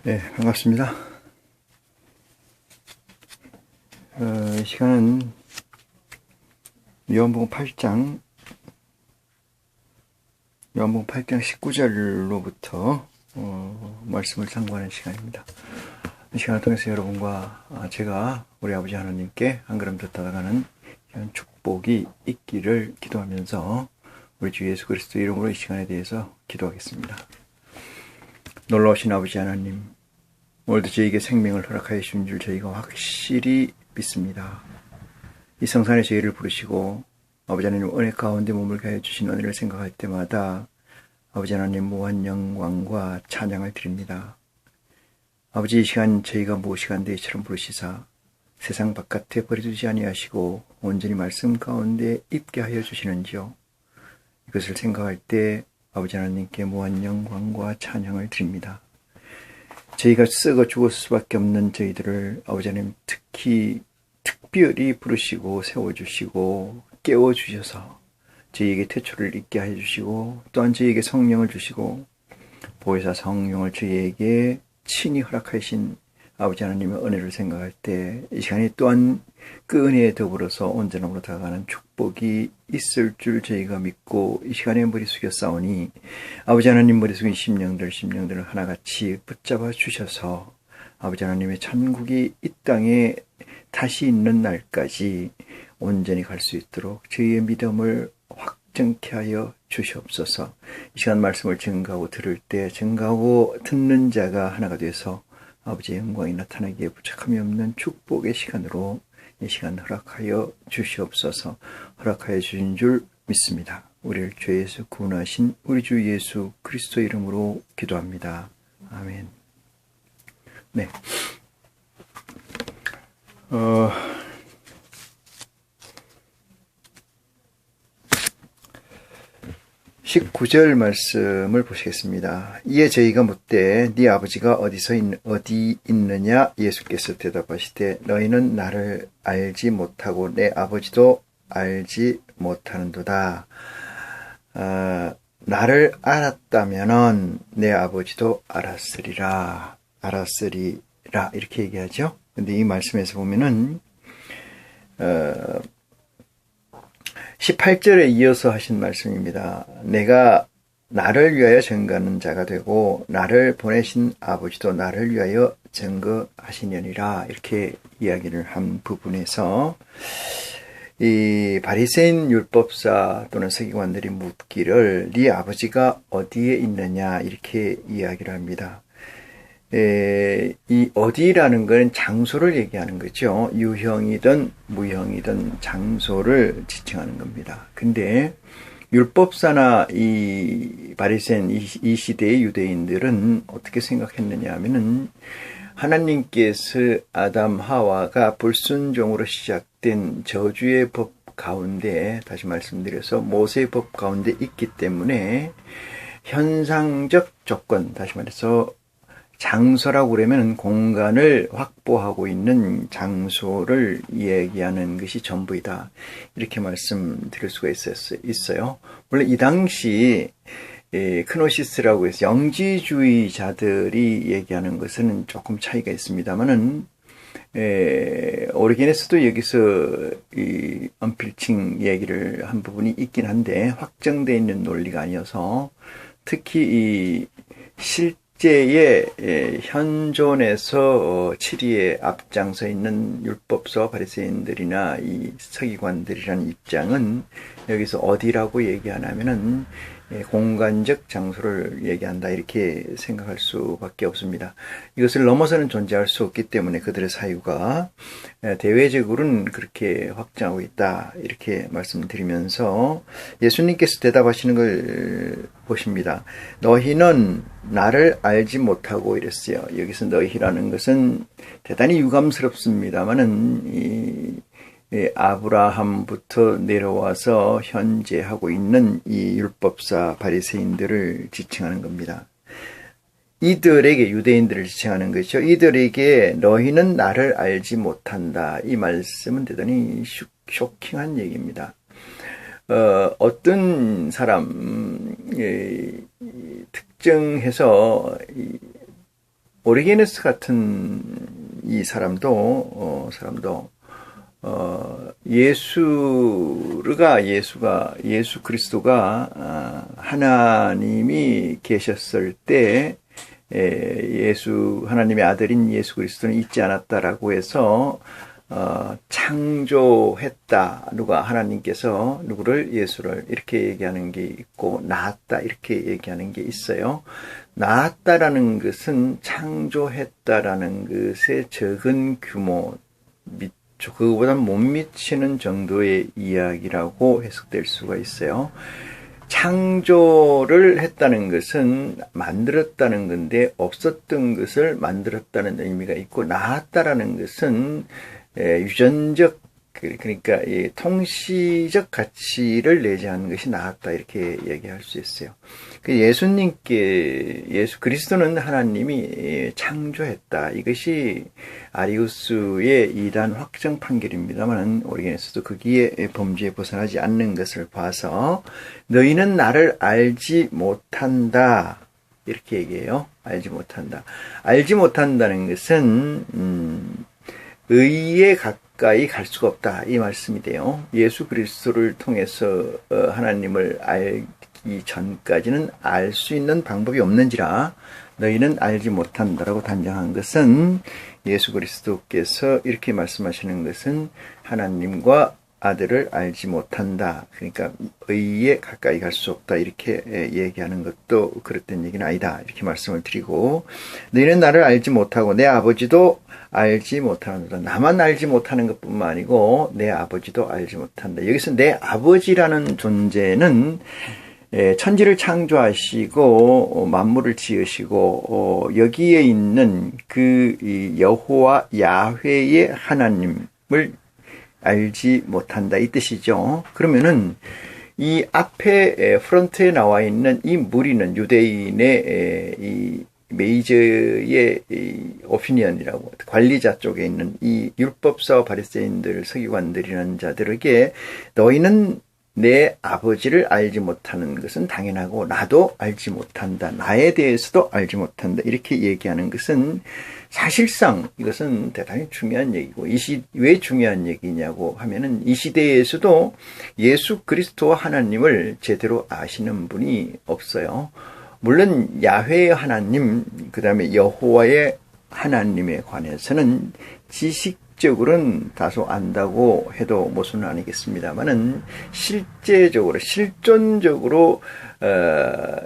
네, 반갑습니다. 이 시간은 요한복음 8장 19절로부터 말씀을 상고하는 시간입니다. 이 시간을 통해서 여러분과 제가 우리 아버지 하나님께 한 걸음 더 다가가는 축복이 있기를 기도하면서 우리 주 예수 그리스도 이름으로 이 시간에 대해서 기도하겠습니다. 놀라우신 아버지 하나님, 오늘도 저희에게 생명을 허락하여 주신 줄 저희가 확실히 믿습니다. 이 성산에 저희를 부르시고 아버지 하나님 은혜 가운데 몸을 가해 주신 은혜를 생각할 때마다 아버지 하나님 무한 영광과 찬양을 드립니다. 아버지, 이 시간 저희가 무엇이간데 이처럼 부르시사 세상 바깥에 버려두지 아니하시고 온전히 말씀 가운데 있게 하여 주시는지요. 이것을 생각할 때 아버지 하나님께 무한 영광과 찬양을 드립니다. 저희가 썩어 죽을 수밖에 없는 저희들을 아버지 하나님 특별히 부르시고 세워주시고 깨워주셔서 저희에게 태초를 잊게 해주시고 또한 저희에게 성령을 주시고 보혜사 성령을 저희에게 친히 허락하신 아버지 하나님의 은혜를 생각할 때 이 시간이 또한 그 은혜에 더불어서 온전함으로 다가가는 축복이 있을 줄 저희가 믿고 이 시간에 머리 숙여 싸우니 아버지 하나님 머리 숙인 심령들을 하나같이 붙잡아 주셔서 아버지 하나님의 천국이 이 땅에 다시 있는 날까지 온전히 갈 수 있도록 저희의 믿음을 확정케 하여 주시옵소서. 이 시간 말씀을 증거하고 들을 때 증거하고 듣는 자가 하나가 돼서 아버지의 영광이 나타나기에 부족함이 없는 축복의 시간으로 이 시간 허락하여 주시옵소서. 허락하여 주신 줄 믿습니다. 우리를 죄에서 구원하신 우리 주 예수 그리스도 이름으로 기도합니다. 아멘. 네. 19절 말씀을 보시겠습니다. 이에 저희가 묻되 네 아버지가 어디 있느냐? 예수께서 대답하시되 너희는 나를 알지 못하고 내 아버지도 알지 못하는도다. 나를 알았다면은 내 아버지도 알았으리라 이렇게 얘기하죠. 근데 이 말씀에서 보면은 18절에 이어서 하신 말씀입니다. 내가 나를 위하여 증거하는 자가 되고 나를 보내신 아버지도 나를 위하여 증거하시느니라 이렇게 이야기를 한 부분에서 이 바리새인 율법사 또는 서기관들이 묻기를 네 아버지가 어디에 있느냐 이렇게 이야기를 합니다. 이 어디라는 건 장소를 얘기하는 거죠. 유형이든 무형이든 장소를 지칭하는 겁니다. 근데 율법사나 이 바리새인 이 시대의 유대인들은 어떻게 생각했느냐 하면은 하나님께서 아담 하와가 불순종으로 시작된 저주의 법 가운데 다시 말씀드려서 모세의 법 가운데 있기 때문에 현상적 조건 다시 말해서 장소라고 그러면 공간을 확보하고 있는 장소를 얘기하는 것이 전부이다. 이렇게 말씀드릴 수가 있어요. 물론 이 당시 크노시스라고 해서 영지주의자들이 얘기하는 것은 조금 차이가 있습니다만은 오리겐에서도 여기서 이 언필칭 얘기를 한 부분이 있긴 한데 확정되어 있는 논리가 아니어서 특히 이 실제의 현존에서 치리에 앞장서 있는 율법서 바리새인들이나 이 서기관들이라는 입장은 여기서 어디라고 얘기하냐면은 공간적 장소를 얘기한다 이렇게 생각할 수밖에 없습니다. 이것을 넘어서는 존재할 수 없기 때문에 그들의 사유가 대외적으로는 그렇게 확정하고 있다 이렇게 말씀드리면서 예수님께서 대답하시는 걸 보십니다. 너희는 나를 알지 못하고 이랬어요. 여기서 너희라는 것은 대단히 유감스럽습니다만은 아브라함부터 내려와서 현재 하고 있는 이 율법사 바리새인들을 지칭하는 겁니다. 이들에게 유대인들을 지칭하는 것이죠. 이들에게 너희는 나를 알지 못한다. 이 말씀은 대단히 쇼킹한 얘기입니다. 어떤 사람 특정해서 오리게네스 같은 이 사람도 예수 그리스도가 하나님이 계셨을 때 하나님의 아들인 예수 그리스도는 있지 않았다라고 해서 창조했다. 하나님께서 예수를 이렇게 얘기하는 게 있고, 낳았다 이렇게 얘기하는 게 있어요. 낳았다라는 것은 창조했다라는 것의 적은 규모, 그거보다 못 미치는 정도의 이야기라고 해석될 수가 있어요. 창조를 했다는 것은 만들었다는 건데, 없었던 것을 만들었다는 의미가 있고, 낳았다라는 것은 유전적, 그러니까 이 통시적 가치를 내재하는 것이 나았다 이렇게 얘기할 수 있어요. 예수 그리스도는 하나님이 창조했다. 이것이 아리우스의 이단 확정 판결입니다만, 오리게네스도 거기에 범주에 벗어나지 않는 것을 봐서 너희는 나를 알지 못한다 이렇게 얘기해요. 알지 못한다. 알지 못한다는 것은 의에 가까이 갈 수가 없다 이 말씀이 돼요. 예수 그리스도를 통해서 하나님을 알기 전까지는 알 수 있는 방법이 없는지라 너희는 알지 못한다라고 단정한 것은, 예수 그리스도께서 이렇게 말씀하시는 것은 하나님과 아들을 알지 못한다. 그러니까 의에 가까이 갈 수 없다 이렇게 얘기하는 것도 그렇다는 얘기는 아니다 이렇게 말씀을 드리고, 너희는 나를 알지 못하고 내 아버지도 알지 못하는도다. 나만 알지 못하는 것뿐만 아니고 내 아버지도 알지 못한다. 여기서 내 아버지라는 존재는 천지를 창조하시고 만물을 지으시고 여기에 있는 그 여호와 야훼의 하나님을 알지 못한다 이 뜻이죠. 그러면은 이 앞에 프런트에 나와 있는 이 무리는 유대인의 이 메이저의 오피니언이라고, 관리자 쪽에 있는 이 율법사와 바리새인들, 서기관들이라는 자들에게 너희는 내 아버지를 알지 못하는 것은 당연하고 나도 알지 못한다. 나에 대해서도 알지 못한다. 이렇게 얘기하는 것은 사실상 이것은 대단히 중요한 얘기고, 왜 중요한 얘기냐고 하면은 이 시대에서도 예수 그리스도와 하나님을 제대로 아시는 분이 없어요. 물론 야훼의 하나님, 그 다음에 여호와의 하나님에 관해서는 지식적으로는 다소 안다고 해도 모순은 아니겠습니다만은 실존적으로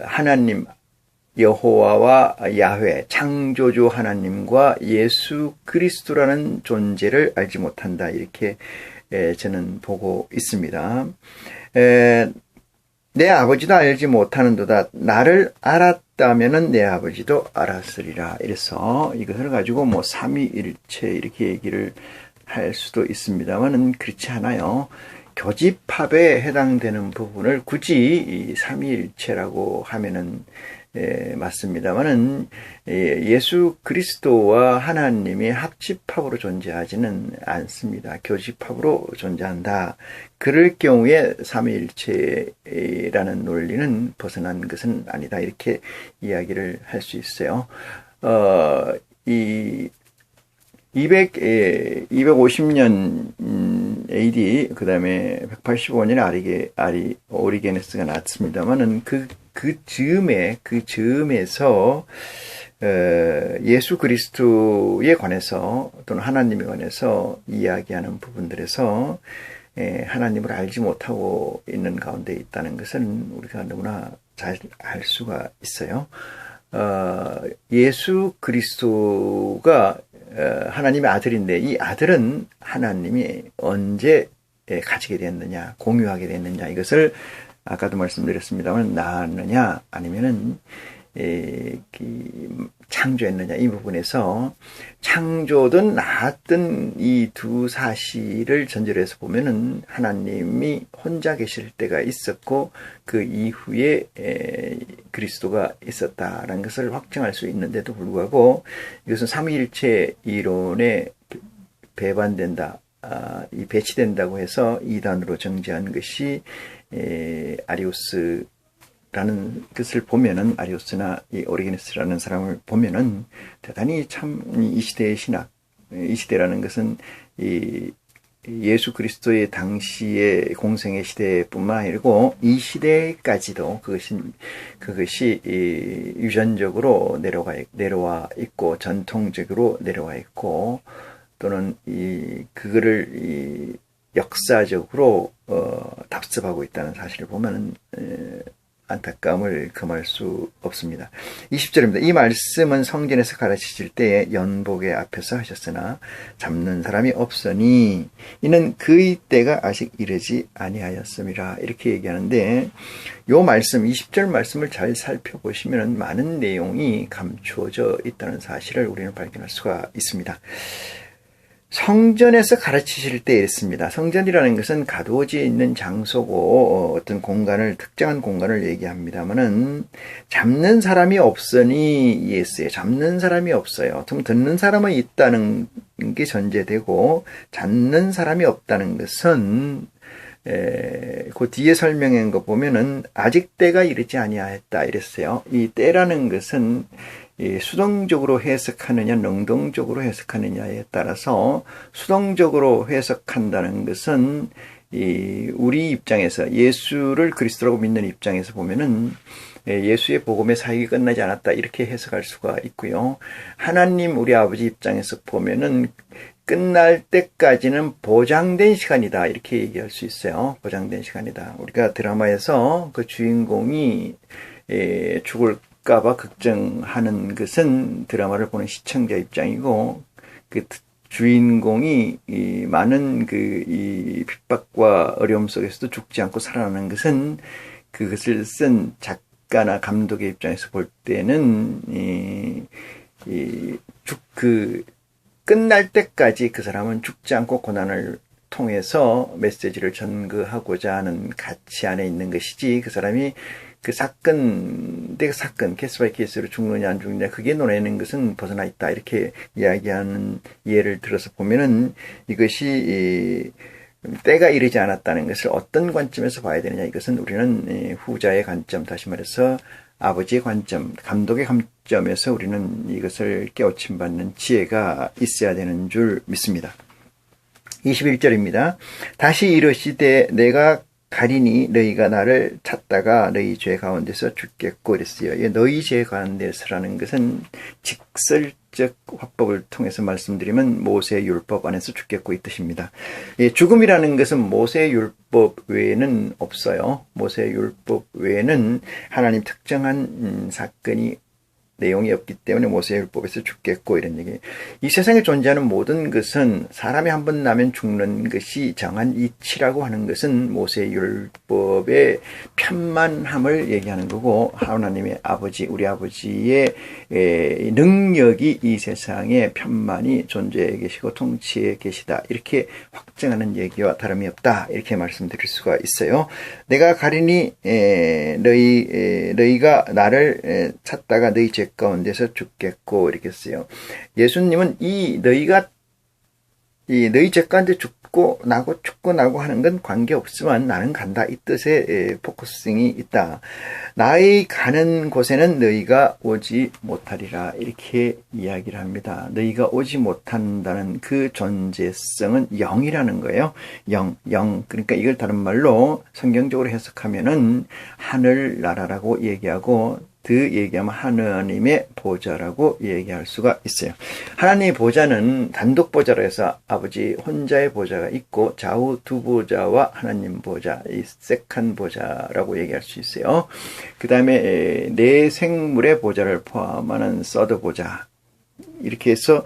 하나님 여호와와 야훼 창조주 하나님과 예수 그리스도라는 존재를 알지 못한다 이렇게 저는 보고 있습니다. 내 아버지도 알지 못하는도다. 나를 알았다면은 내 아버지도 알았으리라. 이래서 이것을 가지고 삼위일체 이렇게 얘기를 할 수도 있습니다만은 그렇지 않아요. 교집합에 해당되는 부분을 굳이 이 삼위일체라고 하면은 맞습니다만은 예수 그리스도와 하나님이 합집합으로 존재하지는 않습니다. 교집합으로 존재한다. 그럴 경우에 삼위일체라는 논리는 벗어난 것은 아니다. 이렇게 이야기를 할 수 있어요. 250년 AD, 그 다음에 185년에 오리게네스가 났습니다만은 그 즈음에서 예수 그리스도에 관해서 또는 하나님에 관해서 이야기하는 부분들에서 하나님을 알지 못하고 있는 가운데 있다는 것은 우리가 너무나 잘 알 수가 있어요. 예수 그리스도가 하나님의 아들인데 이 아들은 하나님이 언제 가지게 됐느냐, 공유하게 됐느냐, 이것을 아까도 말씀드렸습니다만 낳았느냐 아니면은 창조했느냐, 이 부분에서 창조든 낳았든 이 두 사실을 전제로 해서 보면은 하나님이 혼자 계실 때가 있었고 그 이후에 그리스도가 있었다라는 것을 확정할 수 있는데도 불구하고 이것은 삼위일체 이론에 배반된다, 배치된다고 해서 이단으로 정죄한 것이 아리우스 라는 것을 보면은, 아리오스나 이 오리게네스라는 사람을 보면은 대단히 참 이 시대의 신학, 이 시대라는 것은 이 예수 그리스도의 당시의 공생의 시대뿐만 아니고 이 시대까지도 그것이 유전적으로 내려와 있고 전통적으로 내려와 있고, 또는 그거를 역사적으로 답습하고 있다는 사실을 보면은 안타까움을 금할 수 없습니다. 20절입니다. 이 말씀은 성전에서 가르치실 때에 연복의 앞에서 하셨으나 잡는 사람이 없으니 이는 그의 때가 아직 이르지 아니하였음이라, 이렇게 얘기하는데, 요 말씀 20절 말씀을 잘 살펴보시면 많은 내용이 감추어져 있다는 사실을 우리는 발견할 수가 있습니다. 성전에서 가르치실 때 이랬습니다. 성전이라는 것은 가두어져 있는 장소고 어떤 공간을, 특정한 공간을 얘기합니다만은, 잡는 사람이 없으니 이해했어요. 잡는 사람이 없어요. 듣는 사람은 있다는 게 전제되고, 잡는 사람이 없다는 것은 그 뒤에 설명한 거 보면은 아직 때가 이르지 아니하였다 이랬어요. 이 때라는 것은 수동적으로 해석하느냐 능동적으로 해석하느냐에 따라서, 수동적으로 해석한다는 것은 우리 입장에서, 예수를 그리스도라고 믿는 입장에서 보면은 예수의 복음의 사역이 끝나지 않았다 이렇게 해석할 수가 있고요. 하나님 우리 아버지 입장에서 보면은 끝날 때까지는 보장된 시간이다 이렇게 얘기할 수 있어요. 보장된 시간이다. 우리가 드라마에서 그 주인공이 죽을까봐 걱정하는 것은 드라마를 보는 시청자 입장이고, 그 주인공이 많은 이 핍박과 어려움 속에서도 죽지 않고 살아나는 것은, 그것을 쓴 작가나 감독의 입장에서 볼 때는 끝날 때까지 그 사람은 죽지 않고 고난을 통해서 메시지를 전거하고자 하는 가치 안에 있는 것이지, 그 사람이 그 사건, 케이스 바이 케이스로 죽느냐 안 죽느냐 그게 논하는 것은 벗어나 있다 이렇게 이야기하는 예를 들어서 보면은, 이것이 때가 이르지 않았다는 것을 어떤 관점에서 봐야 되느냐, 이것은 우리는 후자의 관점, 다시 말해서 아버지의 관점, 감독의 관점에서 우리는 이것을 깨우침받는 지혜가 있어야 되는 줄 믿습니다. 21절입니다. 다시 이르시되 내가 가리니 너희가 나를 찾다가 너희 죄 가운데서 죽겠고 이랬어요. 너희 죄 가운데서라는 것은 직설적 화법을 통해서 말씀드리면 모세의 율법 안에서 죽겠고 이 뜻입니다. 죽음이라는 것은 모세의 율법 외에는 없어요. 모세의 율법 외에는 하나님 특정한 사건이 내용이 없기 때문에 모세의 율법에서 죽겠고 이런 얘기. 이 세상에 존재하는 모든 것은 사람이 한 번 나면 죽는 것이 정한 이치라고 하는 것은 모세의 율법의 편만함을 얘기하는 거고, 하나님의 아버지, 우리 아버지의 능력이 이 세상에 편만히 존재해 계시고 통치해 계시다 이렇게 확정하는 얘기와 다름이 없다 이렇게 말씀드릴 수가 있어요. 내가 가리니 너희가 나를 찾다가 너희 죄 가운데서 죽겠고 이렇게 써요. 예수님은 너희 죄 가운데 죽고 나고 하는 건 관계없지만 나는 간다 이 뜻의 포커싱이 있다. 나의 가는 곳에는 너희가 오지 못하리라 이렇게 이야기를 합니다. 너희가 오지 못한다는 그 존재성은 영이라는 거예요. 영. 그러니까 이걸 다른 말로 성경적으로 해석하면은 하늘나라라고 얘기하고, 얘기하면 하나님의 보좌라고 얘기할 수가 있어요. 하나님의 보좌는 단독 보좌로 해서 아버지 혼자의 보좌가 있고, 좌우 두 보좌와 하나님 보좌, 이 세컨 보좌라고 얘기할 수 있어요. 그 다음에 네 생물의 보좌를 포함하는 서드 보좌, 이렇게 해서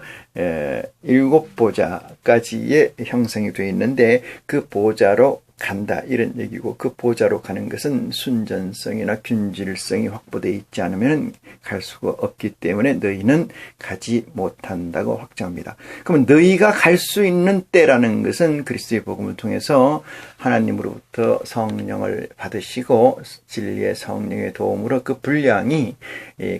7보좌까지의 형성이 되어 있는데, 그 보좌로 간다 이런 얘기고, 그 보좌로 가는 것은 순전성이나 균질성이 확보되어 있지 않으면 갈 수가 없기 때문에 너희는 가지 못한다고 확정합니다. 그러면 너희가 갈 수 있는 때라는 것은 그리스도의 복음을 통해서 하나님으로부터 성령을 받으시고 진리의 성령의 도움으로 그 분량이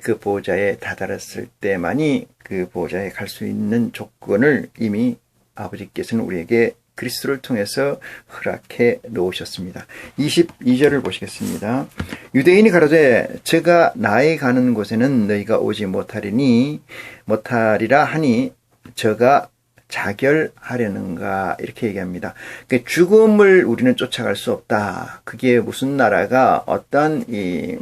그 보좌에 다다랐을 때만이 그 보좌에 갈 수 있는 조건을 이미 아버지께서는 우리에게 그리스도를 통해서 허락해 놓으셨습니다. 22절을 보시겠습니다. 유대인이 가로되 저가 나의 가는 곳에는 너희가 오지 못하리라 하니 저가 자결하려는가 이렇게 얘기합니다. 그러니까 죽음을 우리는 쫓아갈 수 없다. 그게 무슨 나라가 어떤 이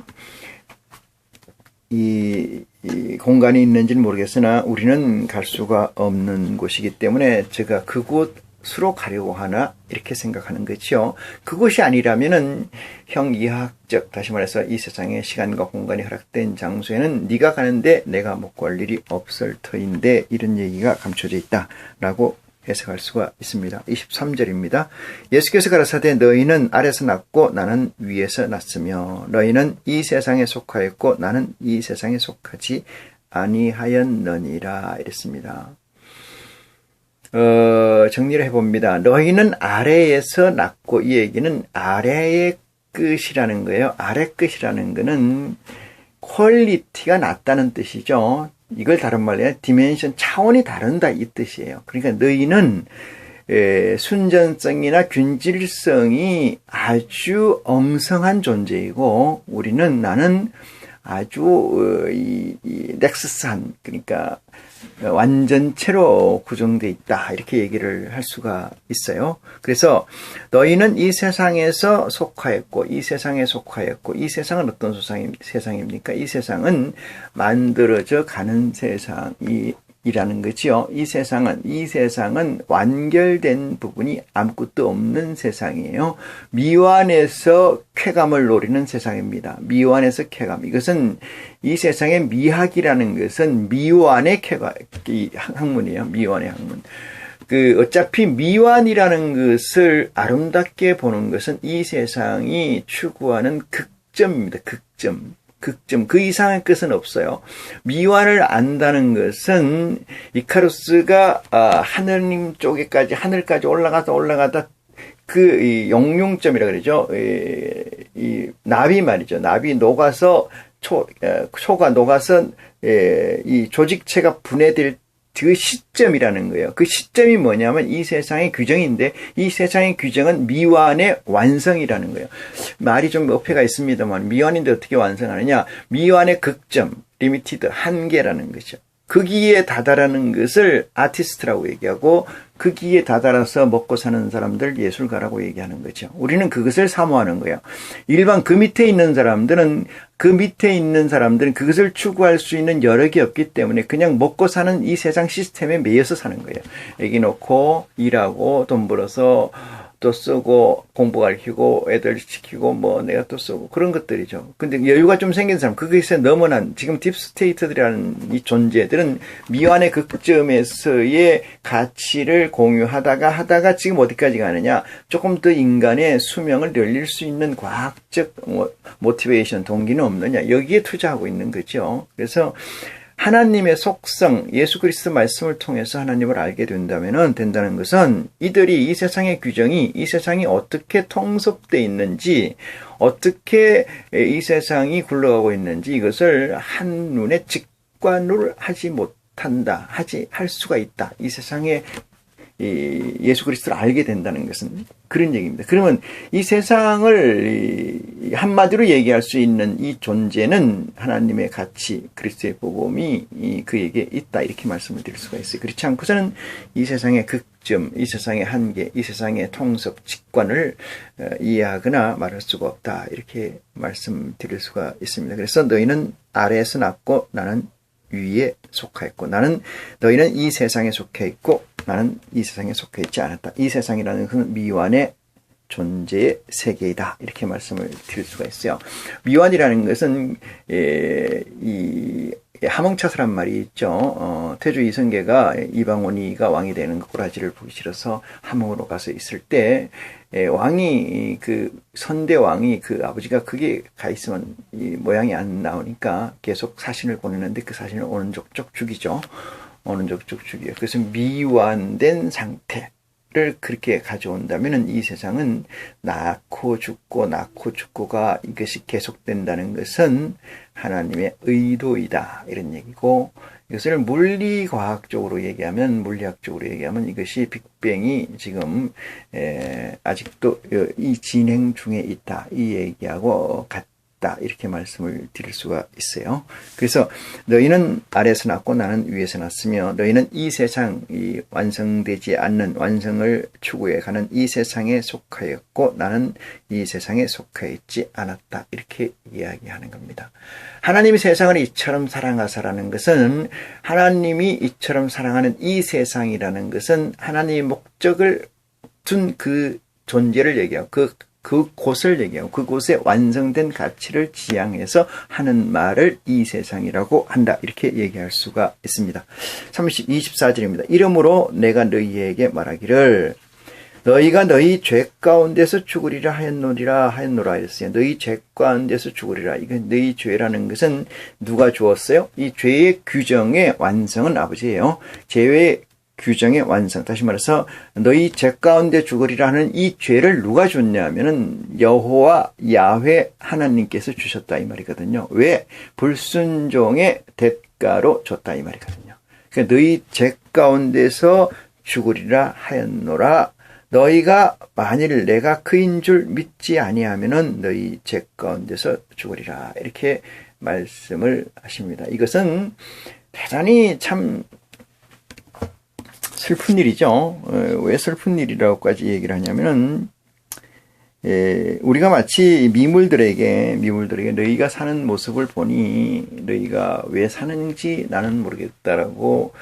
공간이 있는지는 모르겠으나 우리는 갈 수가 없는 곳이기 때문에 제가 그곳으로 가려고 하나 이렇게 생각하는 거죠. 그곳이 아니라면은 형이하학적 다시 말해서 이 세상에 시간과 공간이 허락된 장소에는 네가 가는데 내가 못 갈 일이 없을 터인데 이런 얘기가 감춰져 있다라고 해석할 수가 있습니다. 23절입니다. 예수께서 가라사대 너희는 아래서 났고 나는 위에서 났으며 너희는 이 세상에 속하였고 나는 이 세상에 속하지 아니하였느니라 이랬습니다. 정리를 해봅니다. 너희는 아래에서 났고 이 얘기는 아래의 끝이라는 거예요. 아래 끝이라는 거는 퀄리티가 낮다는 뜻이죠. 이걸 다른 말로 해야 디멘션 차원이 다른다 이 뜻이에요. 그러니까 너희는 순전성이나 균질성이 아주 엄성한 존재이고 나는 아주 넥서스한 그러니까 완전체로 구성되어 있다 이렇게 얘기를 할 수가 있어요. 그래서 너희는 이 세상에서 속하였고 이 세상에 속하였고 이 세상은 어떤 세상입니까? 이 세상은 만들어져 가는 세상이라는 거지요. 이 세상은 완결된 부분이 아무것도 없는 세상이에요. 미완에서 쾌감을 노리는 세상입니다. 미완에서 쾌감. 이것은 이 세상의 미학이라는 것은 미완의 학문이에요. 미완의 학문. 어차피 미완이라는 것을 아름답게 보는 것은 이 세상이 추구하는 극점입니다. 극점. 그 이상의 끝은 없어요. 미완을 안다는 것은 이카루스가 하늘님 쪽에까지 하늘까지 올라가다 그 용융점이라 그러죠. 이 나비 말이죠. 나비 녹아서 소가 녹아서 이 조직체가 분해될 그 시점이라는 거예요. 그 시점이 뭐냐면 이 세상의 규정인데 이 세상의 규정은 미완의 완성이라는 거예요. 말이 좀 어폐가 있습니다만 미완인데 어떻게 완성하느냐. 미완의 극점, 리미티드, 한계라는 거죠. 거기에 다다라는 것을 아티스트라고 얘기하고 거기에 다다라서 먹고 사는 사람들 예술가라고 얘기하는 거죠. 우리는 그것을 사모하는 거예요. 일반 그 밑에 있는 사람들은 그것을 추구할 수 있는 여력이 없기 때문에 그냥 먹고 사는 이 세상 시스템에 매여서 사는 거예요. 애기 놓고 일하고 돈 벌어서 또 쓰고 공부 가르치고 애들 시키고 내가 또 쓰고 그런 것들이죠. 근데 여유가 좀 생긴 사람, 그것에 넘어난 지금 딥스테이트들이라는 이 존재들은 미완의 극점에서의 가치를 공유하다가 지금 어디까지 가느냐, 조금 더 인간의 수명을 늘릴 수 있는 과학적 모티베이션, 동기는 없느냐, 여기에 투자하고 있는 거죠. 그래서 하나님의 속성, 예수 그리스도 말씀을 통해서 하나님을 알게 된다는 것은 이들이 이 세상의 규정이 이 세상이 어떻게 통섭되어 있는지, 어떻게 이 세상이 굴러가고 있는지 이것을 한눈에 직관을 하지 못한다, 할 수가 있다. 이 세상에 예수 그리스도를 알게 된다는 것은 그런 얘기입니다. 그러면 이 세상을 한마디로 얘기할 수 있는 이 존재는 하나님의 가치, 그리스도의 복음이 그에게 있다, 이렇게 말씀을 드릴 수가 있어요. 그렇지 않고서는 이 세상의 극점, 이 세상의 한계, 이 세상의 통섭, 직관을 이해하거나 말할 수가 없다, 이렇게 말씀드릴 수가 있습니다. 그래서 너희는 아래에서 났고 나는 위에 속하였고, 너희는 이 세상에 속해 있고 나는 이 세상에 속해 있지 않았다. 이 세상이라는 것은 미완의 존재의 세계이다, 이렇게 말씀을 드릴 수가 있어요. 미완이라는 것은 이 하몽차스란 말이 있죠. 태조 이성계가 이방원이가 왕이 되는 꼬라지를 보기 싫어서 함흥으로 가서 있을 때 왕이 선대 왕이 아버지가 거기에 가 있으면 이 모양이 안 나오니까 계속 사신을 보내는데 그 사신을 오는 족족 죽이죠. 오는 족족 죽이요. 그래서 미완된 상태를 그렇게 가져온다면은 이 세상은 낳고 죽고가 이것이 계속된다는 것은 하나님의 의도이다. 이런 얘기고, 이것을 물리과학적으로 얘기하면, 물리학적으로 얘기하면 이것이 빅뱅이 지금 아직도 이 진행 중에 있다. 이 얘기하고 같다. 이렇게 말씀을 드릴 수가 있어요. 그래서 너희는 아래에서 났고 나는 위에서 났으며 너희는 이 세상, 이 완성되지 않는 완성을 추구해 가는 이 세상에 속하였고 나는 이 세상에 속하였지 않았다. 이렇게 이야기하는 겁니다. 하나님이 세상을 이처럼 사랑하사라는 것은, 하나님이 이처럼 사랑하는 이 세상이라는 것은 하나님의 목적을 둔 그 존재를 얘기하고 그곳을 얘기하고 그곳에 완성된 가치를 지향해서 하는 말을 이 세상이라고 한다. 이렇게 얘기할 수가 있습니다. 24절입니다. 이러므로 내가 너희에게 말하기를 너희가 너희 죄 가운데서 죽으리라 하였노라 했어요. 너희 죄 가운데서 죽으리라. 이건 너희 죄라는 것은 누가 주었어요? 이 죄의 규정의 완성은 아버지예요. 죄의 규정의 완성. 다시 말해서 너희 죄 가운데 죽으리라 하는 이 죄를 누가 줬냐면은 여호와 야훼 하나님께서 주셨다 이 말이거든요. 왜? 불순종의 대가로 줬다 이 말이거든요. 그러니까 너희 죄 가운데서 죽으리라 하였노라. 너희가 만일 내가 그인 줄 믿지 아니하면은 너희 죄 가운데서 죽으리라. 이렇게 말씀을 하십니다. 이것은 대단히 참 슬픈 일이죠. 왜 슬픈 일이라고까지 얘기를 하냐면은, 우리가 마치 미물들에게 너희가 사는 모습을 보니 너희가 왜 사는지 나는 모르겠다라고,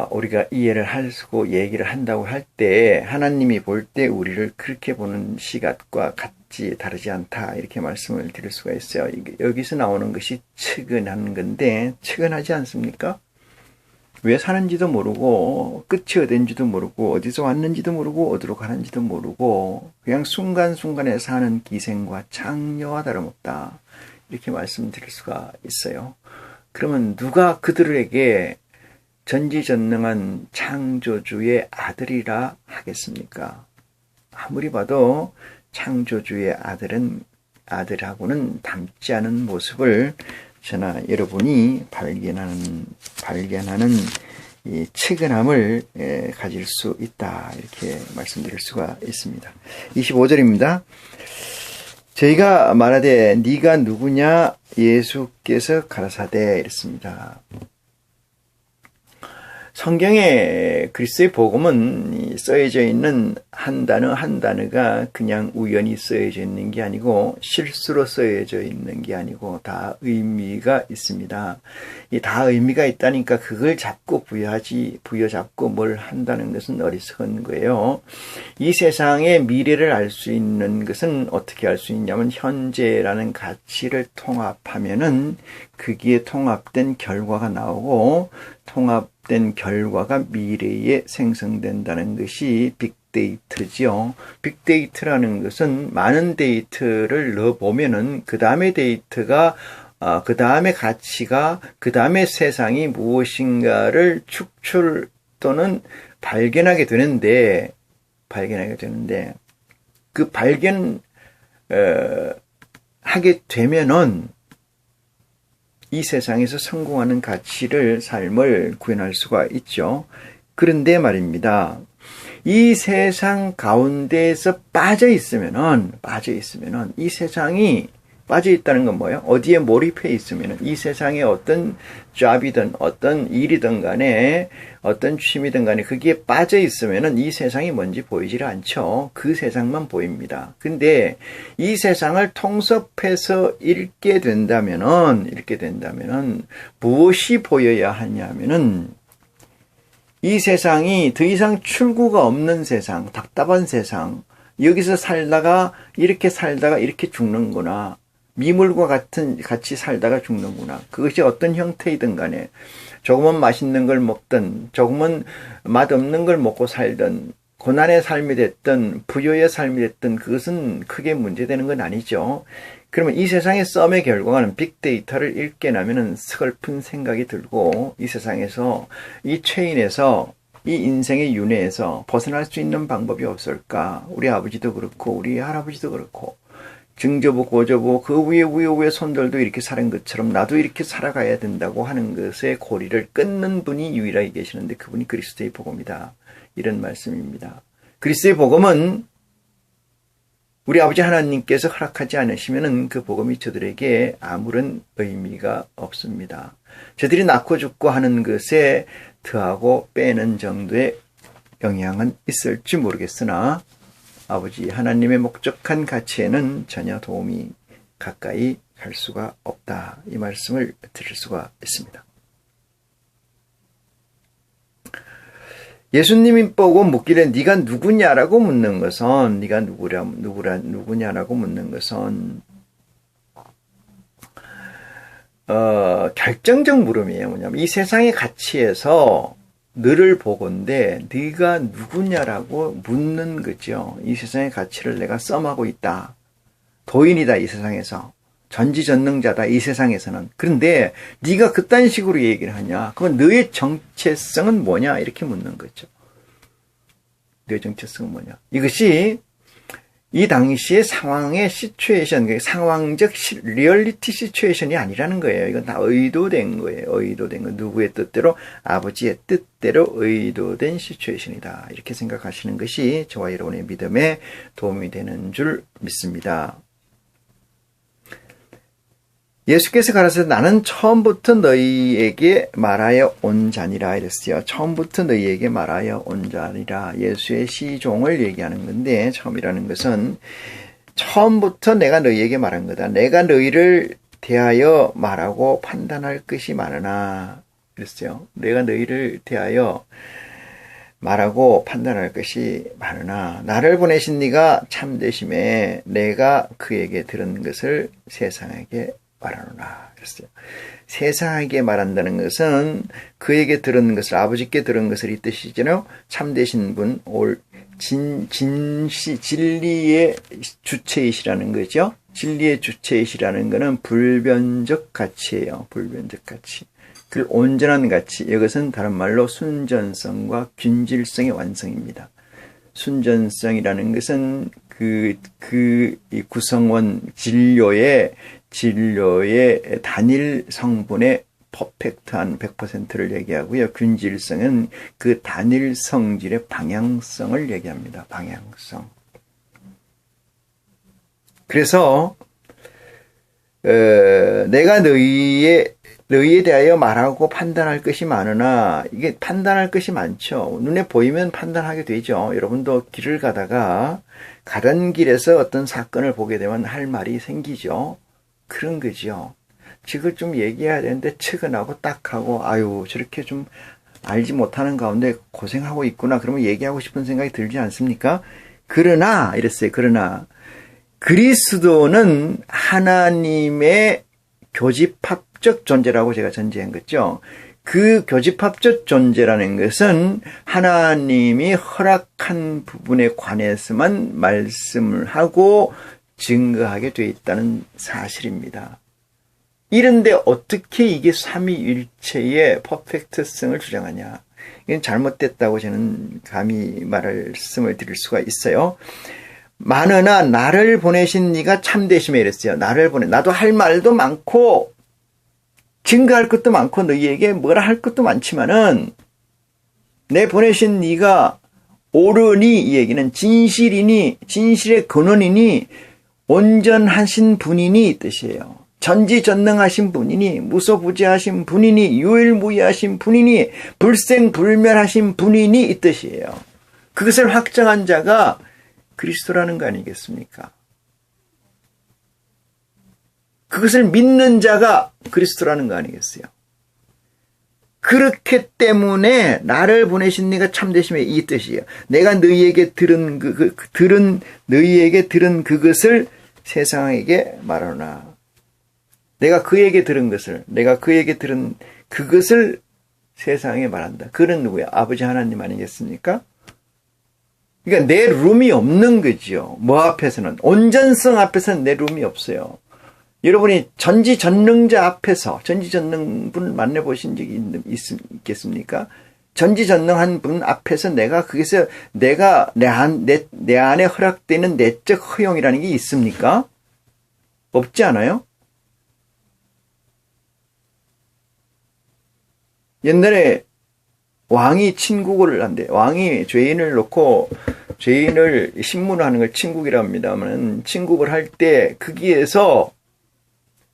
우리가 이해를 하고 얘기를 한다고 할 때, 하나님이 볼 때 우리를 그렇게 보는 시각과 같이 다르지 않다. 이렇게 말씀을 드릴 수가 있어요. 여기서 나오는 것이 측은한 건데, 측은하지 않습니까? 왜 사는지도 모르고 끝이 어딘지도 모르고 어디서 왔는지도 모르고 어디로 가는지도 모르고 그냥 순간순간에 사는 기생과 창녀와 다름없다. 이렇게 말씀드릴 수가 있어요. 그러면 누가 그들에게 전지전능한 창조주의 아들이라 하겠습니까? 아무리 봐도 창조주의 아들하고는 닮지 않은 모습을 저나 여러분이 발견하는 이 측은함을 가질 수 있다. 이렇게 말씀드릴 수가 있습니다. 25절입니다. 저희가 말하되 네가 누구냐? 예수께서 가라사대 이랬습니다. 성경에 그리스도의 복음은 써여져 있는 한 단어가 그냥 우연히 써여져 있는 게 아니고 실수로 써여져 있는 게 아니고 다 의미가 있습니다. 이 다 의미가 있다니까 그걸 잡고 부여잡고 뭘 한다는 것은 어리석은 거예요. 이 세상의 미래를 알 수 있는 것은 어떻게 알 수 있냐면 현재라는 가치를 통합하면은 거기에 통합된 결과가 나오고 통합된 결과가 미래에 생성된다는 것이 빅데이터지요. 빅데이터라는 것은 많은 데이터를 넣어보면은 그 다음에 데이터가 그 다음에 가치가 그 다음에 세상이 무엇인가를 축출 또는 발견하게 되는데 그 하게 되면은 이 세상에서 성공하는 삶을 구현할 수가 있죠. 그런데 말입니다. 이 세상 가운데에서 빠져 있으면은 이 세상이 빠져 있다는 건 뭐예요? 어디에 몰입해 있으면은 이 세상에 어떤 잡이든 어떤 일이든 간에 어떤 취미든 간에 거기에 빠져 있으면은 이 세상이 뭔지 보이질 않죠. 그 세상만 보입니다. 근데 이 세상을 통섭해서 읽게 된다면은 무엇이 보여야 하냐면은 이 세상이 더 이상 출구가 없는 세상, 답답한 세상, 여기서 살다가 이렇게 죽는구나. 미물과 같이 살다가 죽는구나. 그것이 어떤 형태이든 간에 조금은 맛있는 걸 먹든 조금은 맛없는 걸 먹고 살든 고난의 삶이 됐든 부요의 삶이 됐든 그것은 크게 문제되는 건 아니죠. 그러면 이 세상의 썸의 결과는 빅데이터를 읽게 나면은 슬픈 생각이 들고 이 세상에서 이 체인에서 이 인생의 윤회에서 벗어날 수 있는 방법이 없을까? 우리 아버지도 그렇고 우리 할아버지도 그렇고 증조부, 고조부, 그 위에 손들도 이렇게 사는 것처럼 나도 이렇게 살아가야 된다고 하는 것의 고리를 끊는 분이 유일하게 계시는데 그분이 그리스도의 복음이다. 이런 말씀입니다. 그리스도의 복음은 우리 아버지 하나님께서 허락하지 않으시면은 그 복음이 저들에게 아무런 의미가 없습니다. 저들이 낳고 죽고 하는 것에 더하고 빼는 정도의 영향은 있을지 모르겠으나 아버지 하나님의 목적한 가치에는 전혀 도움이 가까이 갈 수가 없다. 이 말씀을 드릴 수가 있습니다. 예수님이 보고 묻기를 네가 누구냐라고 묻는 것은 네가 누구냐라고 묻는 것은 결정적 물음이에요. 뭐냐면 이 세상의 가치에서 너를 보건대 네가 누구냐라고 묻는 거죠. 이 세상의 가치를 내가 썸하고 있다. 도인이다 이 세상에서. 전지전능자다 이 세상에서는. 그런데 네가 그딴 식으로 얘기를 하냐. 그건 너의 정체성은 뭐냐 이렇게 묻는 거죠. 너의 정체성은 뭐냐. 이것이 이 당시의 상황의 시츄에이션, 상황적 리얼리티 시츄에이션이 아니라는 거예요. 이건 다 의도된 거예요. 의도된 거. 누구의 뜻대로? 아버지의 뜻대로 의도된 시츄에이션이다. 이렇게 생각하시는 것이 저와 여러분의 믿음에 도움이 되는 줄 믿습니다. 예수께서 가라사대 나는 처음부터 너희에게 말하여 온 자니라 이랬어요. 처음부터 너희에게 말하여 온 자니라. 예수의 시종을 얘기하는 건데 처음이라는 것은 처음부터 내가 너희에게 말한 거다. 내가 너희를 대하여 말하고 판단할 것이 많으나 그랬어요. 내가 너희를 대하여 말하고 판단할 것이 많으나 나를 보내신 네가 참되심에 내가 그에게 들은 것을 세상에게 말하노라 그랬어요. 세상에게 말한다는 것은 그에게 들은 것을 아버지께 들은 것을 이 뜻이잖아요. 참되신 분, 진리의 주체이시라는 거죠. 진리의 주체이시라는 것은 불변적 가치예요. 불변적 가치. 그 온전한 가치. 이것은 다른 말로 순전성과 균질성의 완성입니다. 순전성이라는 것은 그 구성원 진료의 단일 성분의 퍼펙트한 100%를 얘기하고요. 균질성은 그 단일 성질의 방향성을 얘기합니다. 방향성. 그래서 내가 너희에 대하여 말하고 판단할 것이 많으나 이게 판단할 것이 많죠. 눈에 보이면 판단하게 되죠. 여러분도 길을 가다가 가던 길에서 어떤 사건을 보게 되면 할 말이 생기죠. 그런 거죠. 지금 좀 얘기해야 되는데 측은하고 딱하고 아유 저렇게 좀 알지 못하는 가운데 고생하고 있구나. 그러면 얘기하고 싶은 생각이 들지 않습니까? 그러나 이랬어요. 그러나 그리스도는 하나님의 교집합적 존재라고 제가 전제한 거죠. 그 교집합적 존재라는 것은 하나님이 허락한 부분에 관해서만 말씀을 하고 증거하게 되어 있다는 사실입니다. 이런데 어떻게 이게 삼위일체의 퍼펙트성을 주장하냐. 이건 잘못됐다고 저는 감히 말씀을 드릴 수가 있어요. 많으나 나를 보내신 네가 참되심에 이랬어요. 나도 할 말도 많고 증거할 것도 많고 너희에게 뭐라 할 것도 많지만은 내 보내신 네가 옳으니 이 얘기는 진실이니 진실의 근원이니 온전하신 분이니 이 뜻이에요. 전지전능하신 분이니 무소부재하신 분이니 유일무이하신 분이니 불생불멸하신 분이니 이 뜻이에요. 그것을 확정한 자가 그리스도라는 거 아니겠습니까? 그것을 믿는 자가 그리스도라는 거 아니겠어요? 그렇기 때문에 나를 보내신 네가 참되심에 이 뜻이에요. 내가 너희에게 들은 너희에게 들은 그것을 세상에게 말하노라. 내가 그에게 들은 그것을 세상에 말한다. 그는 누구야? 아버지 하나님 아니겠습니까? 그러니까 내 룸이 없는 거죠. 뭐 앞에서는 온전성 앞에서는 내 룸이 없어요. 여러분이 전지전능자 앞에서 전지전능분을 만나보신 적이 있겠습니까? 전지전능한 분 앞에서 내가 거기서 내 안에 허락되는 내적 허용이라는 게 있습니까? 없지 않아요? 옛날에 왕이 친국을 한대. 왕이 죄인을 놓고 죄인을 신문하는 걸 친국이라 합니다만, 친국을 할 때 거기에서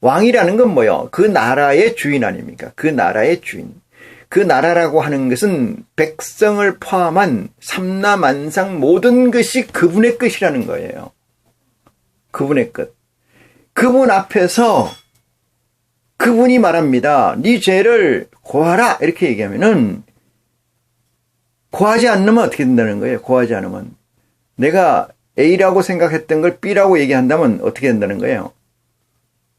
왕이라는 건 뭐예요? 그 나라의 주인 아닙니까? 그 나라의 주인. 그 나라라고 하는 것은 백성을 포함한 삼라만상 모든 것이 그분의 것이라는 거예요. 그분의 것. 그분 앞에서 그분이 말합니다. 네 죄를 고하라 이렇게 얘기하면은 고하지 않으면 어떻게 된다는 거예요? 고하지 않으면 내가 A라고 생각했던 걸 B라고 얘기한다면 어떻게 된다는 거예요?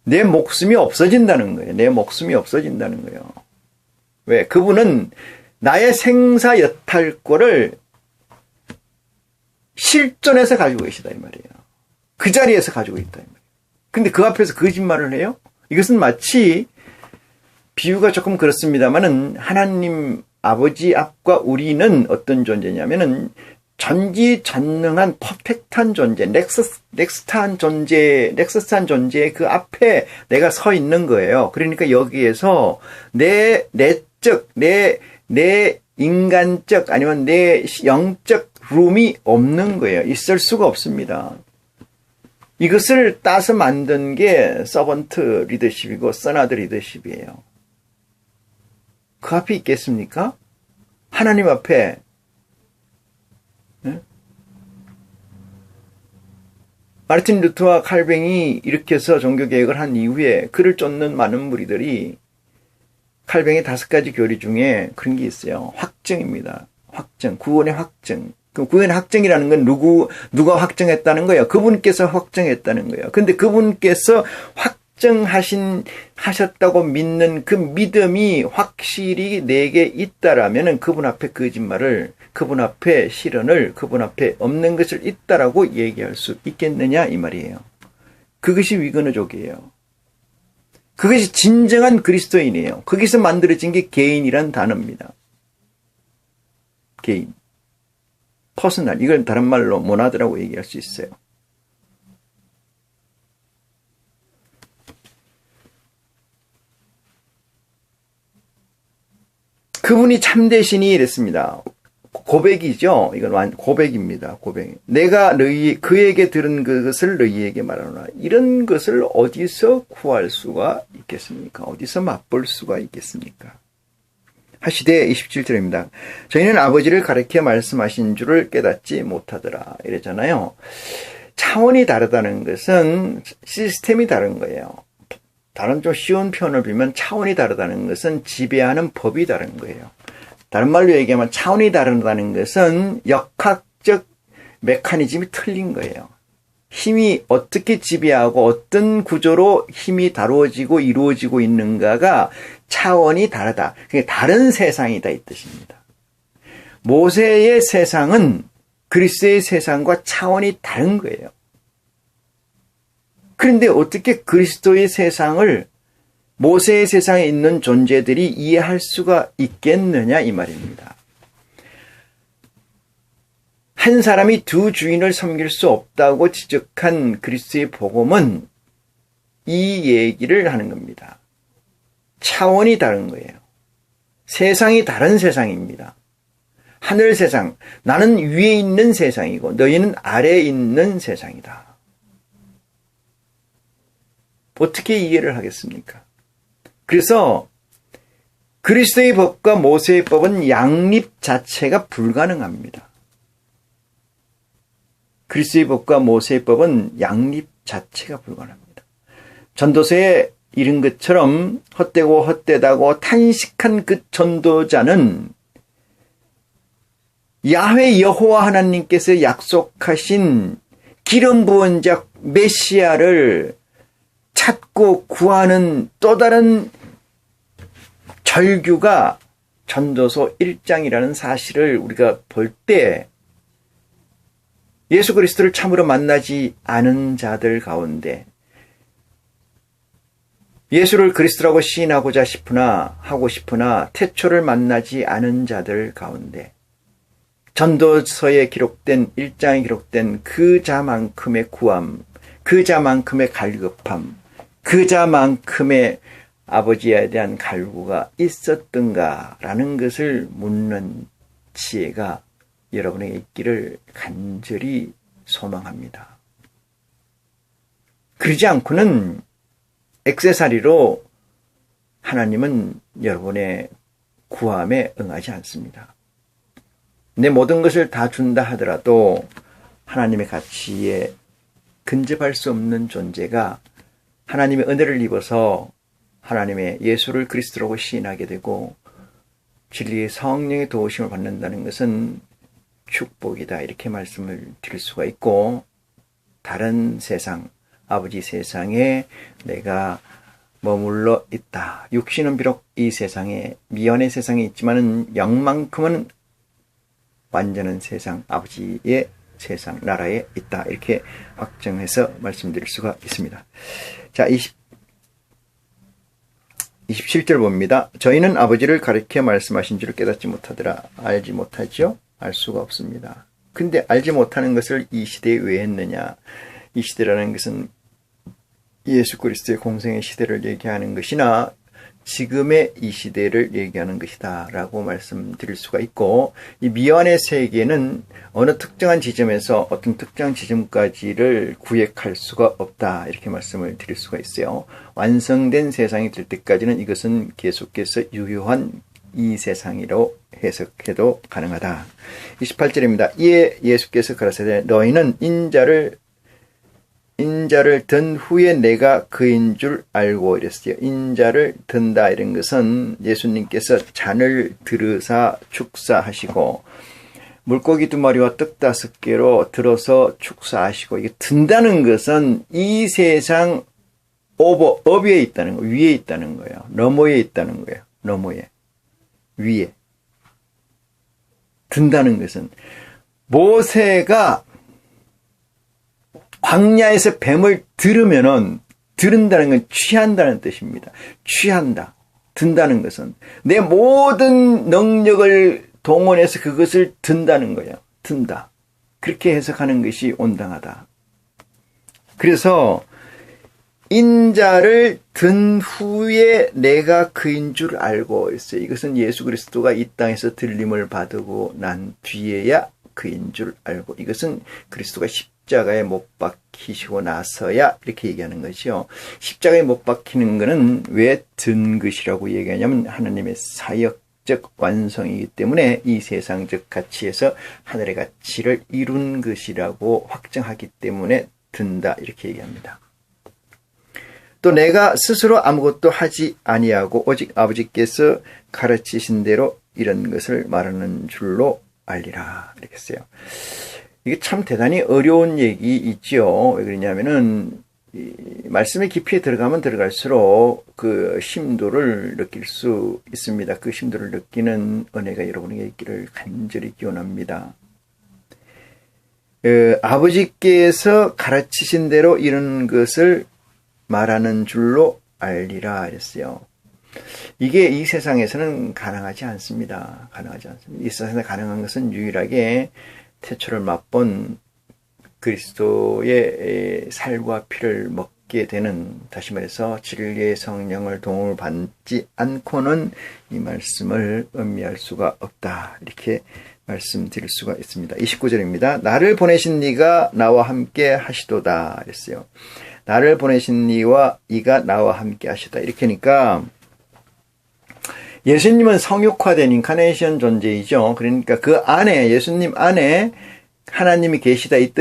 내 목숨이 없어진다는 거예요. 내 목숨이 없어진다는 거예요. 왜? 그분은 나의 생사여탈권을 실존해서 가지고 계시다 이 말이에요. 그 자리에서 가지고 있다 이 말이에요. 근데 그 앞에서 거짓말을 해요? 이것은 마치 비유가 조금 그렇습니다만은 하나님 아버지 앞과 우리는 어떤 존재냐면은 전지전능한 퍼펙트한 존재, 넥스트한 존재의 그 앞에 내가 서 있는 거예요. 그러니까 여기에서 내 내적, 내 인간적 아니면 내 영적 룸이 없는 거예요. 있을 수가 없습니다. 이것을 따서 만든 게 서번트 리더십이고 서나드 리더십이에요. 그 앞에 있겠습니까? 하나님 앞에. 네? 마르틴 루터와 칼뱅이 이렇게 해서 종교개혁을 한 이후에 그를 쫓는 많은 무리들이 칼뱅의 5가지 교리 중에 그런 게 있어요. 확증입니다. 확증, 구원의 확증. 그 구원의 확증이라는 건 누가 확증했다는 거예요? 그분께서 확증했다는 거예요. 근데 그분께서 하셨다고 믿는 그 믿음이 확실히 내게 있다라면은 그분 앞에 거짓말을, 그분 앞에 실언을, 그분 앞에 없는 것을 있다라고 얘기할 수 있겠느냐 이 말이에요. 그것이 위그너족이에요. 그것이 진정한 그리스도인이에요. 거기서 만들어진 게 개인이란 단어입니다. 개인. 퍼스널. 이걸 다른 말로 모나드라고 얘기할 수 있어요. 그분이 참되시니 이랬습니다. 고백이죠. 이건 고백입니다. 고백. 내가 그에게 들은 그것을 너희에게 말하노라. 이런 것을 어디서 구할 수가 있겠습니까? 어디서 맛볼 수가 있겠습니까? 하시되 27절입니다. 저희는 아버지를 가리켜 말씀하신 줄을 깨닫지 못하더라. 이랬잖아요. 차원이 다르다는 것은 시스템이 다른 거예요. 다른 좀 쉬운 표현을 빌면 차원이 다르다는 것은 지배하는 법이 다른 거예요. 다른 말로 얘기하면 차원이 다르다는 것은 역학적 메커니즘이 틀린 거예요. 힘이 어떻게 지배하고 어떤 구조로 힘이 다루어지고 이루어지고 있는가가 차원이 다르다. 그게 다른 세상이다 이 뜻입니다. 모세의 세상은 그리스도의 세상과 차원이 다른 거예요. 그런데 어떻게 그리스도의 세상을 모세의 세상에 있는 존재들이 이해할 수가 있겠느냐 이 말입니다. 한 사람이 두 주인을 섬길 수 없다고 지적한 그리스도의 복음은 이 얘기를 하는 겁니다. 차원이 다른 거예요. 세상이 다른 세상입니다. 하늘 세상, 나는 위에 있는 세상이고 너희는 아래에 있는 세상이다. 어떻게 이해를 하겠습니까? 그래서 그리스도의 법과 모세의 법은 양립 자체가 불가능합니다. 그리스도의 법과 모세의 법은 양립 자체가 불가능합니다. 전도서에 이른 것처럼 헛되고 헛되다고 탄식한 그 전도자는 야훼 여호와 하나님께서 약속하신 기름 부은 자 메시아를 찾고 구하는 또 다른 절규가 전도서 1장이라는 사실을 우리가 볼 때 예수 그리스도를 참으로 만나지 않은 자들 가운데 예수를 그리스도라고 시인하고자 하고 싶으나 태초를 만나지 않은 자들 가운데 전도서에 기록된 1장에 기록된 그 자만큼의 구함, 그자만큼의 갈급함, 그자만큼의 아버지에 대한 갈구가 있었던가라는 것을 묻는 지혜가 여러분에게 있기를 간절히 소망합니다. 그러지 않고는 액세서리로 하나님은 여러분의 구함에 응하지 않습니다. 내 모든 것을 다 준다 하더라도 하나님의 가치에 근접할 수 없는 존재가 하나님의 은혜를 입어서 하나님의 예수를 그리스도라고 시인하게 되고 진리의 성령의 도우심을 받는다는 것은 축복이다, 이렇게 말씀을 드릴 수가 있고, 다른 세상, 아버지 세상에 내가 머물러 있다. 육신은 비록 이 세상에, 미연의 세상에 있지만은 영만큼은 완전한 세상, 아버지의 세상, 나라에 있다, 이렇게 확정해서 말씀드릴 수가 있습니다. 자, 27절 봅니다. 저희는 아버지를 가리켜 말씀하신 줄을 깨닫지 못하더라. 알지 못하죠? 알 수가 없습니다. 근데 알지 못하는 것을 이 시대에 왜 했느냐? 이 시대라는 것은 예수 그리스도의 공생의 시대를 얘기하는 것이나 지금의 이 시대를 얘기하는 것이다 라고 말씀드릴 수가 있고, 이 미완의 세계는 어느 특정한 지점에서 어떤 특정한 지점까지를 구획할 수가 없다, 이렇게 말씀을 드릴 수가 있어요. 완성된 세상이 될 때까지는 이것은 계속해서 유효한 이 세상이라고 해석해도 가능하다. 28절입니다. 이에 예수께서 가라사대 너희는 인자를 든 후에 내가 그인 줄 알고, 이랬어요. 인자를 든다 이런 것은 예수님께서 잔을 들으사 축사하시고 물고기 2마리와 떡 5개로 들어서 축사하시고, 이게 든다는 것은 이 세상 업 위에 있다는 거예요. 위에 있다는 거예요. 너머에 있다는 거예요. 너머에, 위에. 든다는 것은 모세가 광야에서 뱀을 들으면은, 들은다는 건 취한다는 뜻입니다. 취한다. 든다는 것은 내 모든 능력을 동원해서 그것을 든다는 거예요. 든다. 그렇게 해석하는 것이 온당하다. 그래서 인자를 든 후에 내가 그인 줄 알고 있어요. 이것은 예수 그리스도가 이 땅에서 들림을 받고 난 뒤에야 그인 줄 알고, 이것은 그리스도가 십자가에 못 박히시고 나서야 이렇게 얘기하는 것이요. 십자가에 못 박히는 것은 왜 든 것이라고 얘기하냐면 하나님의 사역적 완성이기 때문에 이 세상적 가치에서 하늘의 가치를 이룬 것이라고 확정하기 때문에 든다, 이렇게 얘기합니다. 또 내가 스스로 아무것도 하지 아니하고 오직 아버지께서 가르치신 대로 이런 것을 말하는 줄로 알리라, 이렇게 했어요. 이게 참 대단히 어려운 얘기 있죠. 왜 그러냐면은 이 말씀의 깊이에 들어가면 들어갈수록 그 심도를 느낄 수 있습니다. 그 심도를 느끼는 은혜가 여러분에게 있기를 간절히 기원합니다. 아버지께서 가르치신 대로 이런 것을 말하는 줄로 알리라 했어요. 이게 이 세상에서는 가능하지 않습니다. 가능하지 않습니다. 이 세상에 가능한 것은 유일하게 태초를 맛본 그리스도의 살과 피를 먹게 되는, 다시 말해서 진리의 성령을 도움을 받지 않고는 이 말씀을 음미할 수가 없다, 이렇게 말씀드릴 수가 있습니다. 29절입니다. 나를 보내신 네가 나와 함께 하시도다 했어요. 나를 보내신 이와 이가 나와 함께 하시다, 이렇게 하니까 예수님은 성육화된 인카네이션 존재이죠. 그러니까 그 안에, 예수님 안에 하나님이 계시다, 이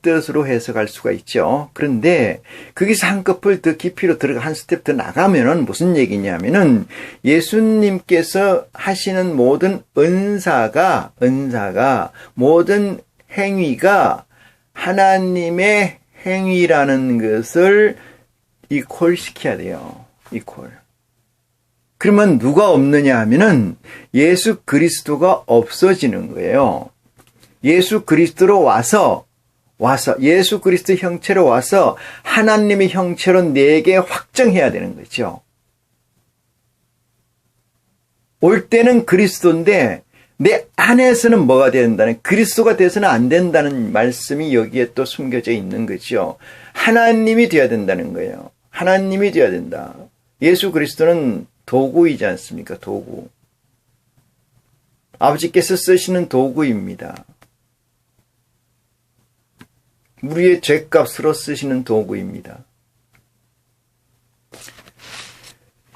뜻으로 해석할 수가 있죠. 그런데 거기서 한꺼풀 더 깊이로 들어가 한 스텝 더 나가면은 무슨 얘기냐면은 예수님께서 하시는 모든 은사가 모든 행위가 하나님의 행위라는 것을 이퀄시켜야 돼요. 이퀄. 그러면 누가 없느냐 하면은 예수 그리스도가 없어지는 거예요. 예수 그리스도로 와서 예수 그리스도 형체로 와서 하나님의 형체로 내게 확정해야 되는 거죠. 올 때는 그리스도인데 내 안에서는 뭐가 된다는, 그리스도가 돼서는 안 된다는 말씀이 여기에 또 숨겨져 있는 거죠. 하나님이 되어야 된다는 거예요. 하나님이 되어야 된다. 예수 그리스도는 도구이지 않습니까? 도구. 아버지께서 쓰시는 도구입니다. 우리의 죄값으로 쓰시는 도구입니다.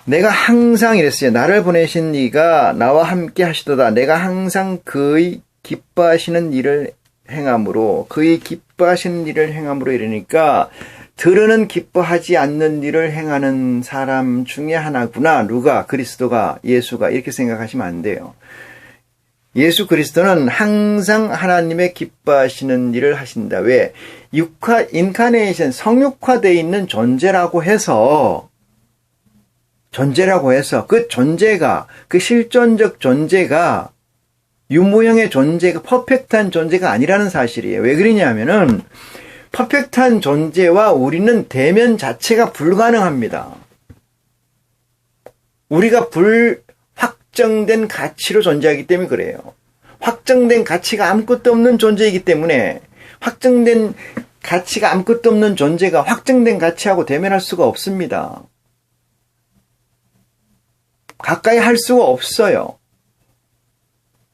내가 항상 이랬어요. 나를 보내신 이가 나와 함께 하시도다. 내가 항상 그의 기뻐하시는 일을 행함으로, 그의 기뻐하시는 일을 행함으로 이러니까 들으는 기뻐하지 않는 일을 행하는 사람 중에 하나구나. 누가? 그리스도가, 예수가. 이렇게 생각하시면 안 돼요. 예수 그리스도는 항상 하나님의 기뻐하시는 일을 하신다. 왜? 인카네이션, 성육화되어 있는 존재라고 해서 그 존재가, 그 실존적 존재가 유무형의 존재가 퍼펙트한 존재가 아니라는 사실이에요. 왜 그러냐면은 퍼펙트한 존재와 우리는 대면 자체가 불가능합니다. 우리가 확정된 가치로 존재하기 때문에 그래요. 확정된 가치가 아무것도 없는 존재이기 때문에, 확정된 가치가 아무것도 없는 존재가 확정된 가치하고 대면할 수가 없습니다. 가까이 할 수가 없어요.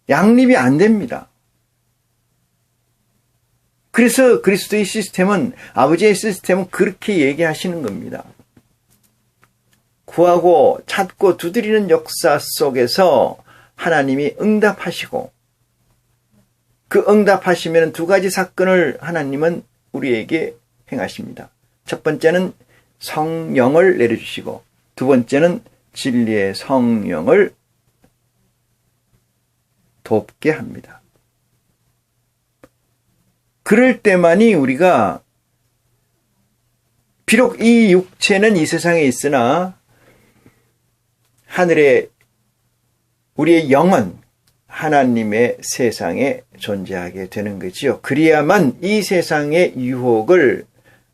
양립이 안 됩니다. 그래서 그리스도의 시스템은, 아버지의 시스템은 그렇게 얘기하시는 겁니다. 구하고 찾고 두드리는 역사 속에서 하나님이 응답하시고, 그 응답하시면 두 가지 사건을 하나님은 우리에게 행하십니다. 첫 번째는 성령을 내려주시고, 두 번째는 진리의 성령을 돕게 합니다. 그럴 때만이 우리가, 비록 이 육체는 이 세상에 있으나 하늘에 우리의 영은 하나님의 세상에 존재하게 되는 거지요. 그래야만 이 세상의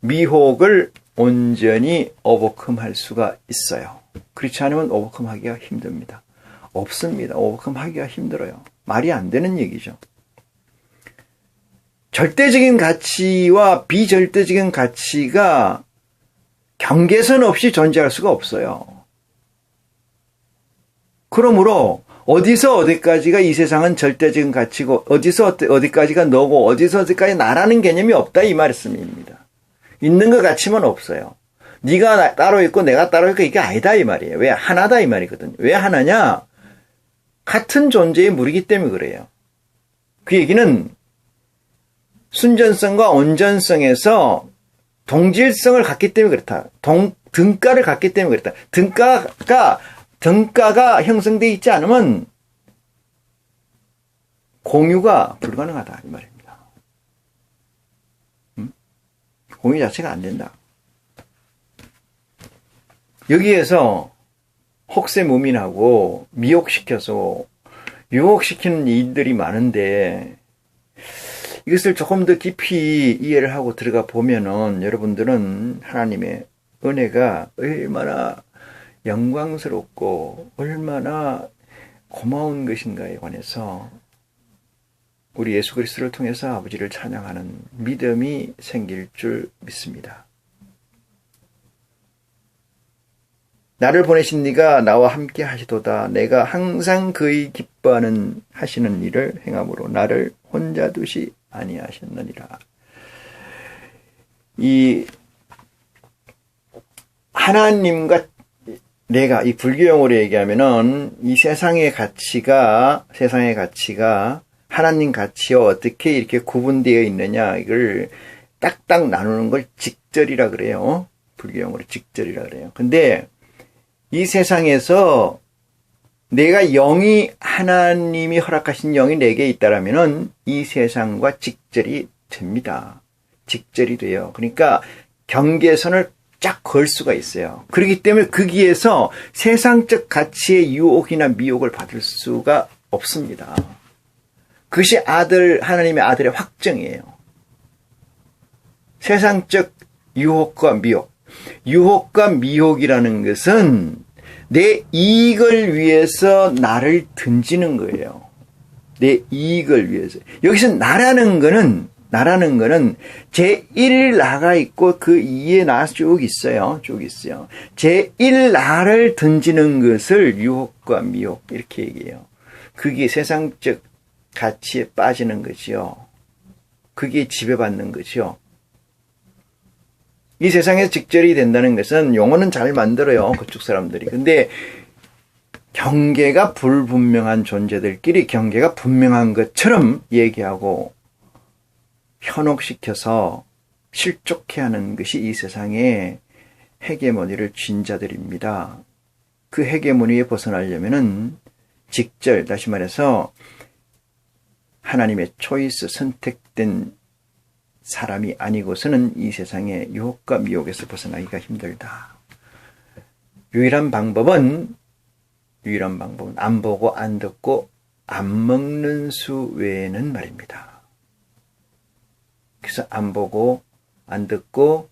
미혹을 온전히 오버컴할 수가 있어요. 그렇지 않으면 오버컴하기가 힘듭니다. 없습니다. 오버컴하기가 힘들어요. 말이 안 되는 얘기죠. 절대적인 가치와 비절대적인 가치가 경계선 없이 존재할 수가 없어요. 그러므로 어디서 어디까지가 이 세상은 절대적인 가치고, 어디서 어디까지가 너고, 어디서 어디까지 나라는 개념이 없다, 이 말씀입니다. 있는 것 같지만 없어요. 네가 따로 있고 내가 따로 있고 이게 아니다, 이 말이에요. 왜? 하나다, 이 말이거든요. 왜 하나냐? 같은 존재의 물이기 때문에 그래요. 그 얘기는 순전성과 온전성에서 동질성을 갖기 때문에 그렇다. 등가를 갖기 때문에 그렇다. 등가가 형성되어 있지 않으면 공유가 불가능하다, 이 말입니다. 공유 자체가 안 된다. 여기에서 혹세무민하고 미혹시켜서 유혹시키는 일들이 많은데, 이것을 조금 더 깊이 이해를 하고 들어가 보면은 여러분들은 하나님의 은혜가 얼마나 영광스럽고 얼마나 고마운 것인가에 관해서 우리 예수 그리스도를 통해서 아버지를 찬양하는 믿음이 생길 줄 믿습니다. 나를 보내신 네가 나와 함께 하시도다. 내가 항상 그의 기뻐하는 하시는 일을 행함으로 나를 혼자 두시 아니하셨느니라. 이 하나님과 내가, 이 불교용어로 얘기하면은 이 세상의 가치가 하나님 가치와 어떻게 이렇게 구분되어 있느냐, 이걸 딱딱 나누는 걸 직절이라 그래요. 불교용어로 직절이라 그래요. 근데 이 세상에서 내가 영이, 하나님이 허락하신 영이 내게 있다라면은 이 세상과 직절이 됩니다. 직절이 돼요. 그러니까 경계선을 쫙 걸 수가 있어요. 그렇기 때문에 거기에서 세상적 가치의 유혹이나 미혹을 받을 수가 없습니다. 그것이 하나님의 아들의 확정이에요. 세상적 유혹과 미혹. 유혹과 미혹이라는 것은 내 이익을 위해서 나를 던지는 거예요. 내 이익을 위해서. 여기서 나라는 거는 제1나가 있고 그 2의 나 쭉 있어요. 쭉 있어요. 제1나를 던지는 것을 유혹과 미혹 이렇게 얘기해요. 그게 세상적 가치에 빠지는 거지요. 그게 지배받는 거죠. 이 세상에서 직절이 된다는 것은 용어는 잘 만들어요. 그쪽 사람들이. 근데 경계가 불분명한 존재들끼리 경계가 분명한 것처럼 얘기하고 현혹시켜서 실족해 하는 것이 이 세상의 헤게모니를 쥔 자들입니다. 그 헤게모니에 벗어나려면은 직절, 다시 말해서 하나님의 초이스, 선택된 사람이 아니고서는 이 세상의 유혹과 미혹에서 벗어나기가 힘들다. 유일한 방법은 안 보고 안 듣고 안 먹는 수 외에는 말입니다. 그래서 안 보고 안 듣고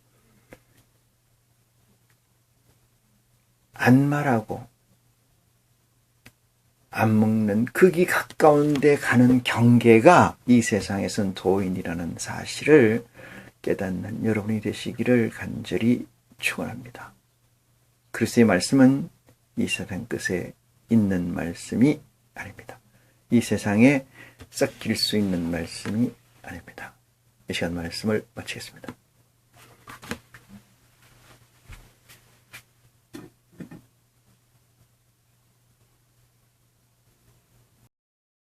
안 말하고 안 먹는 극이 가까운 데 가는 경계가 이 세상에선 도인이라는 사실을 깨닫는 여러분이 되시기를 간절히 축원합니다. 그리스도의 말씀은 이 세상 끝에 있는 말씀이 아닙니다. 이 세상에 섞일 수 있는 말씀이 아닙니다. 이 시간 말씀을 마치겠습니다.